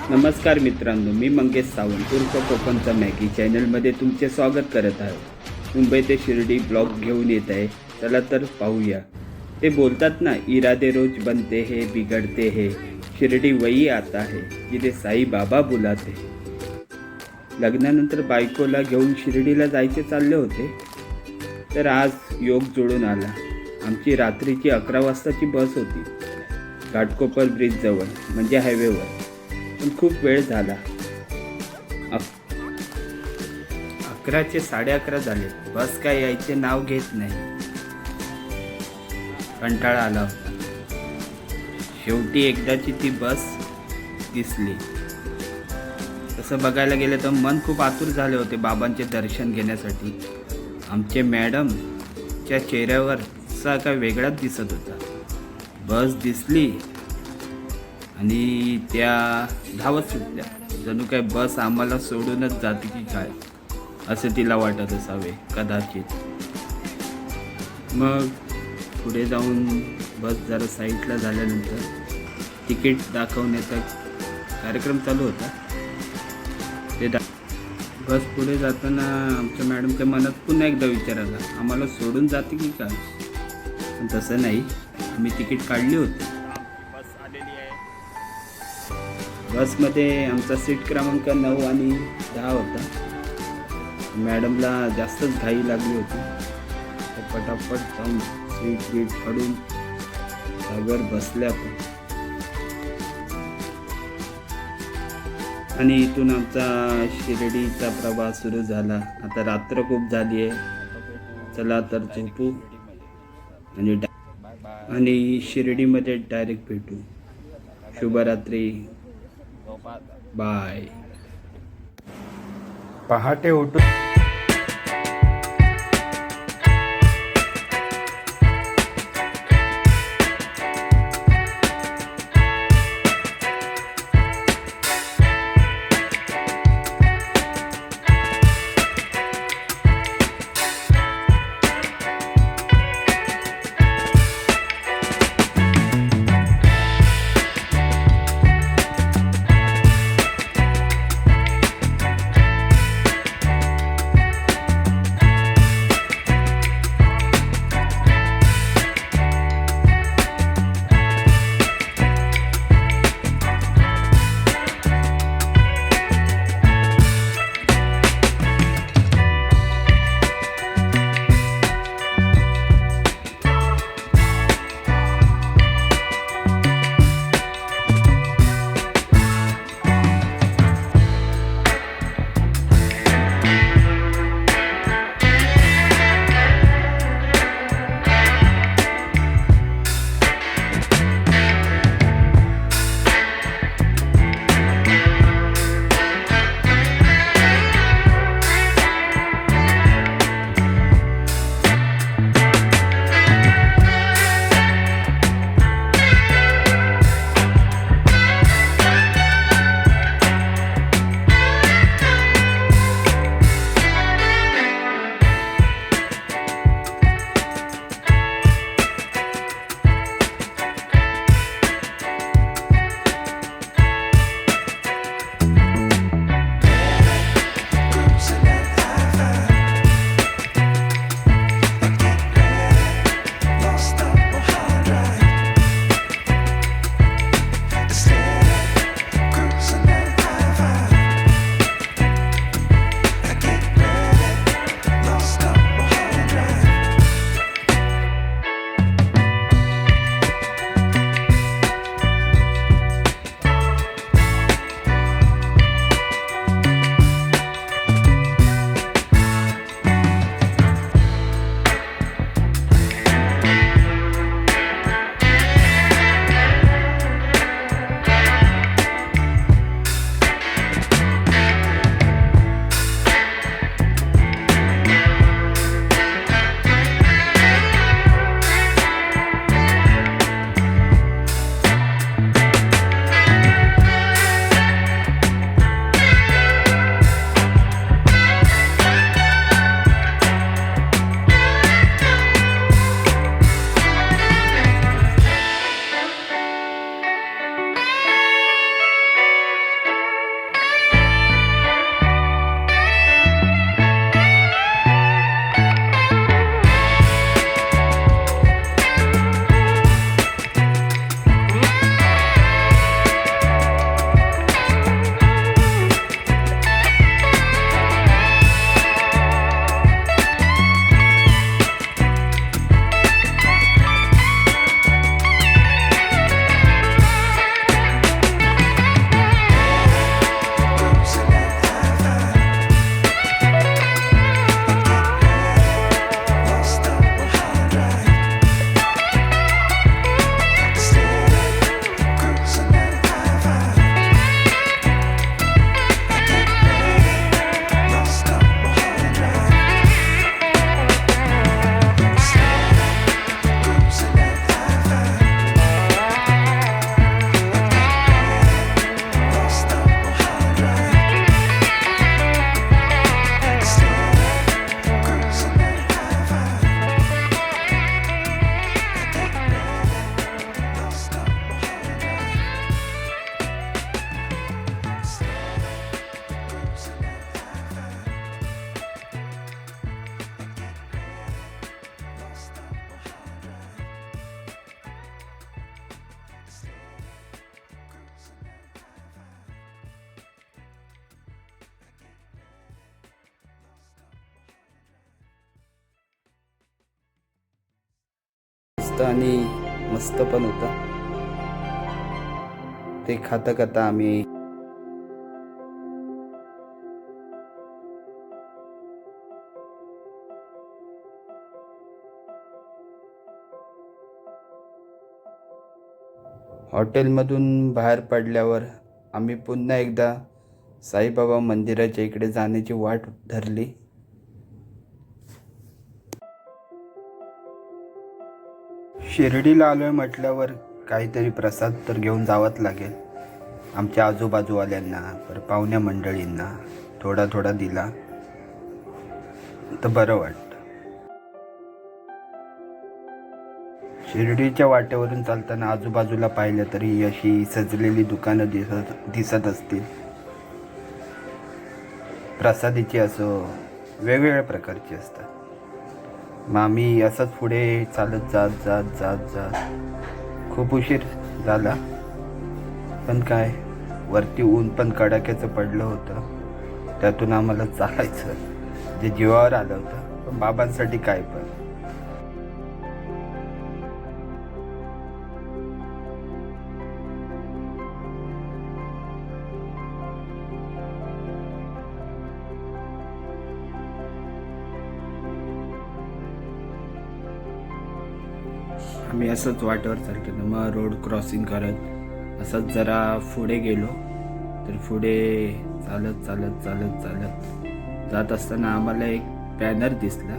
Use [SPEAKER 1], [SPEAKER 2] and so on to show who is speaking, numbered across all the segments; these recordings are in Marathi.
[SPEAKER 1] नमस्कार मित्रांनो, मी मंगेश सावंत उर्फ कोकणचा मॅगी चॅनलमध्ये तुमचे स्वागत करत आहे. मुंबई ते शिर्डी ब्लॉग घेऊन येत आहे. चला तर पाहूया. ते बोलतात ना, इरादे रोज बनते हे बिघडते हे, शिर्डी वही आता है जिथे साई बाबा बुलाते. लग्नानंतर बायकोला घेऊन शिर्डीला जायचे चालले होते, तर आज योग जोडून आला. आमची रात्रीची 11 वाजताची बस होती. घाटकोपर ब्रिजजवळ म्हणजे हायवेवर. पण खूप वेळ झाला. 11चे 11:30 झाले. बस काय यायचे नाव घेत नाही. कंटाळा आला होता. शेवटी एकदाची ती बस दिसली. तसं बघायला गेलं तर मन खूप आतुर झाले होते बाबांचे दर्शन घेण्यासाठी. आमचे मॅडमच्या चेहऱ्यावर असा काय वेगळाच दिसत होता. बस दिसली आणि त्या धावत सुटल्या. जणू काय बस आम्हाला सोडूनच जाते की काय असे तिला वाटत असावे कदाचित. मग पुढे जाऊन बस जरा साईडला झाल्यानंतर तिकीट दाखवण्याचा कार्यक्रम चालू होता. ते बस पुढे जाताना आमच्या मॅडमच्या मनात पुन्हा एकदा विचार आला, आम्हाला सोडून जाते की काय. पण तसं नाही, आम्ही तिकीट काढली होती. बसमध्ये आमचा सीट क्रमांक 9 आणि 10 होता. मॅडमला जास्तच घाई लागली होती. पटापट जाऊन सीट बीट काढून जागेवर बसल्या पण. आणि इथून आमचा शिर्डीचा प्रवास सुरू झाला. आता रात्र खूप झाली आहे. चला तर झोपू आणि शिर्डीमध्ये डायरेक्ट भेटू. शुभरात्री. बाय. पहाटे उठून स्वस्त आणि मस्त पण होतं. ते खाता खाता आम्ही हॉटेलमधून बाहेर पडल्यावर आम्ही पुन्हा एकदा साईबाबा मंदिराच्या इकडे जाण्याची वाट धरली. शिर्डीला आलोय म्हटल्यावर काहीतरी प्रसाद तर घेऊन जावंच लागेल. आमच्या आजूबाजूवाल्यांना पर पाहुण्या मंडळींना थोडा थोडा दिला तर बरं वाटतं. शिर्डीच्या वाटेवरून चालताना आजूबाजूला पाहिलं तरी अशी सजलेली दुकानं दिसत असतील. प्रसादीची असो वेगवेगळ्या प्रकारची असतात. मग आम्ही असंच पुढे चालत जात खूप उशीर झाला. पण काय, वरती ऊन पण कडाक्याचं पडलं होतं. त्यातून आम्हाला चालायचं जे जीवावर आलं होतं. पण बाबांसाठी काय पण. आम्ही असंच वाटेवर चालतो ना, मग रोड क्रॉसिंग करत असंच जरा पुढे गेलो. तर पुढे चालत जात असताना आम्हाला एक बॅनर दिसला.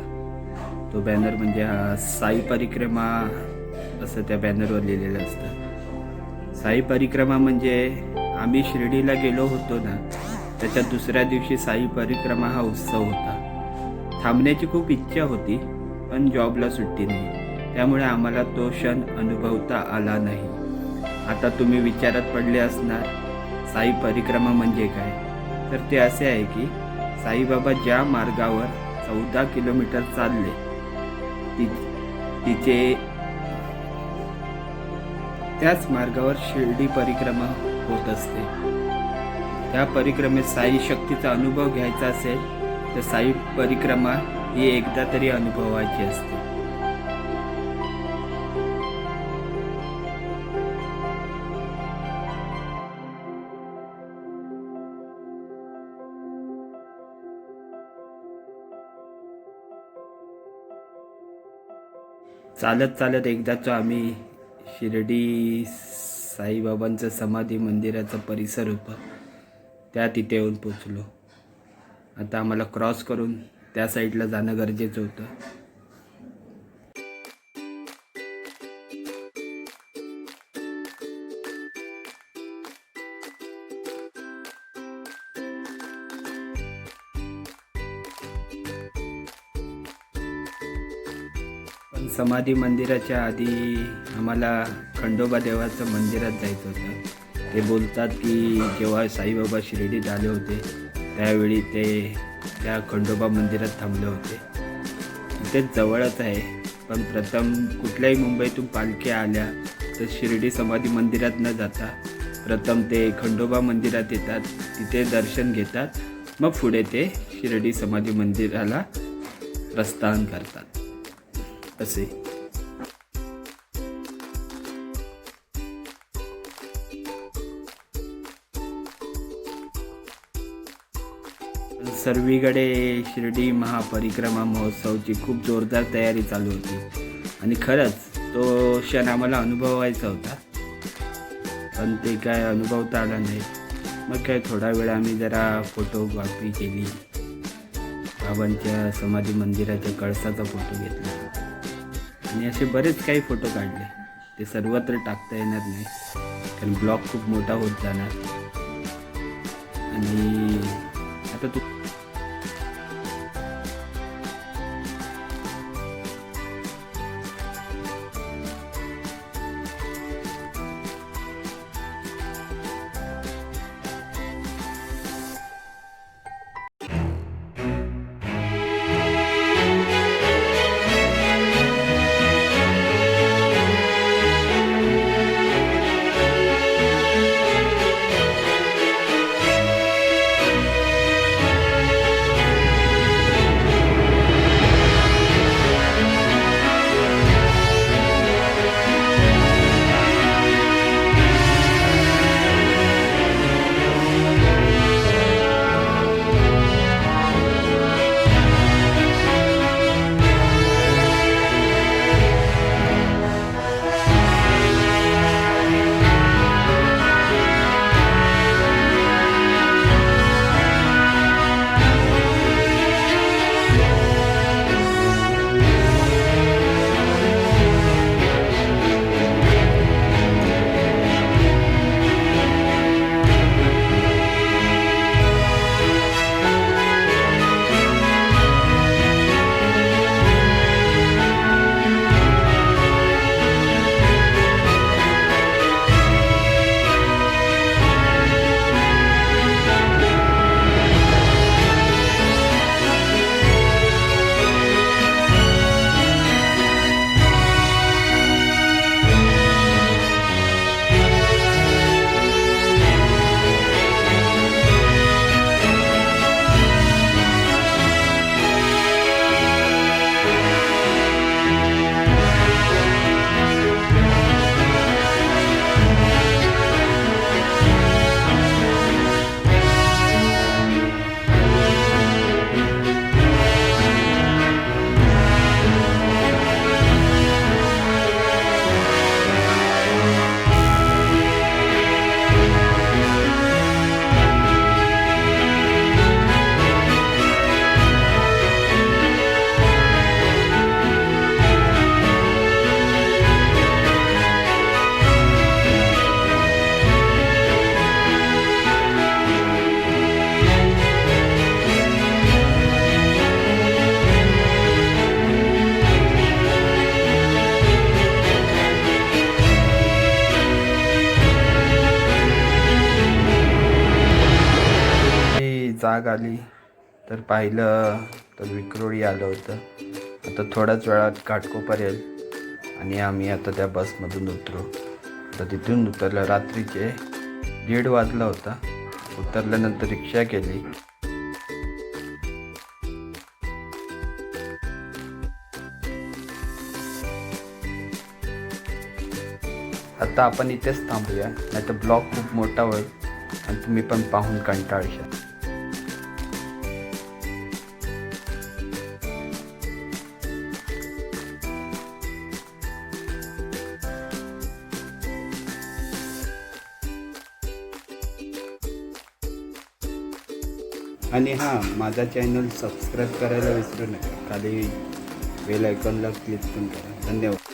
[SPEAKER 1] तो बॅनर म्हणजे साई परिक्रमा असं त्या बॅनरवर लिहिलेलं असतं. साई परिक्रमा म्हणजे आम्ही शिर्डीला गेलो होतो ना, त्याच्या दुसऱ्या दिवशी साई परिक्रमा हा उत्सव होता. थांबण्याची खूप इच्छा होती पण जॉबला सुट्टी नाही, त्यामुळे आम्हाला तो क्षण अनुभवता आला नाही. आता तुम्ही विचारात पडले असणार साई परिक्रमा म्हणजे काय. तर ते असे आहे की साईबाबा ज्या मार्गावर 14 किलोमीटर चालले तिचे त्याच मार्गावर शिर्डी परिक्रमा होत असते. त्या परिक्रमेत साई शक्तीचा अनुभव घ्यायचा असेल तर साई परिक्रमा ही एकदा तरी अनुभवायची असते. चालत एकदाच आम्ही शिर्डी साईबाबांचं समाधी मंदिराचा परिसर होता त्या तिथे येऊन पोचलो. आता आम्हाला क्रॉस करून त्या साईडला जाणं गरजेचं होतं. पण समाधी मंदिराच्या आधी आम्हाला खंडोबा देवाचं मंदिरात जायचं होतं. ते बोलतात की जेव्हा साईबाबा शिर्डीत आले होते त्यावेळी ते त्या खंडोबा मंदिरात थांबले होते. ते जवळच आहे. पण प्रथम कुठल्याही मुंबईतून पालख्या आल्या तर शिर्डी समाधी मंदिरात न जाता प्रथम ते खंडोबा मंदिरात येतात, तिथे दर्शन घेतात, मग पुढे ते शिर्डी समाधी मंदिराला प्रस्थान करतात असे. सर्वीकडे शिर्डी महापरिक्रमा महोत्सवची खूप जोरदार तयारी चालू होती आणि खरंच तो क्षण आम्हाला अनुभवायचा होता. पण ते काय अनुभवता आला नाही. मग काय थोडा वेळ आम्ही जरा फोटोग्राफी केली. बाबांच्या समाधी मंदिराच्या कळसाचा फोटो घेतला आणि असे बरेच काही फोटो काढले. ते सर्वत्र टाकता येणार नाही कारण ब्लॉग खूप मोठा होत जाणार. आणि आता तू जाग आली तर पाहिलं तर विक्रोळी आलं होतं. आता थोड्याच वेळात घाटकोपर येईल आणि आम्ही आता त्या बसमधून उतरू. तर तिथून उतरलं, रात्रीचे 1:30 वाजला होता. उतरल्यानंतर रिक्षा केली. आता आपण इथेच थांबूया, नाही तर ब्लॉग खूप मोठा होईल आणि तुम्ही पण पाहून कंटाळशाल. आणि हां, माझा चॅनल सबस्क्राईब करायला विसरू नका. खाली बेल आयकॉनला क्लिक पण करा. धन्यवाद.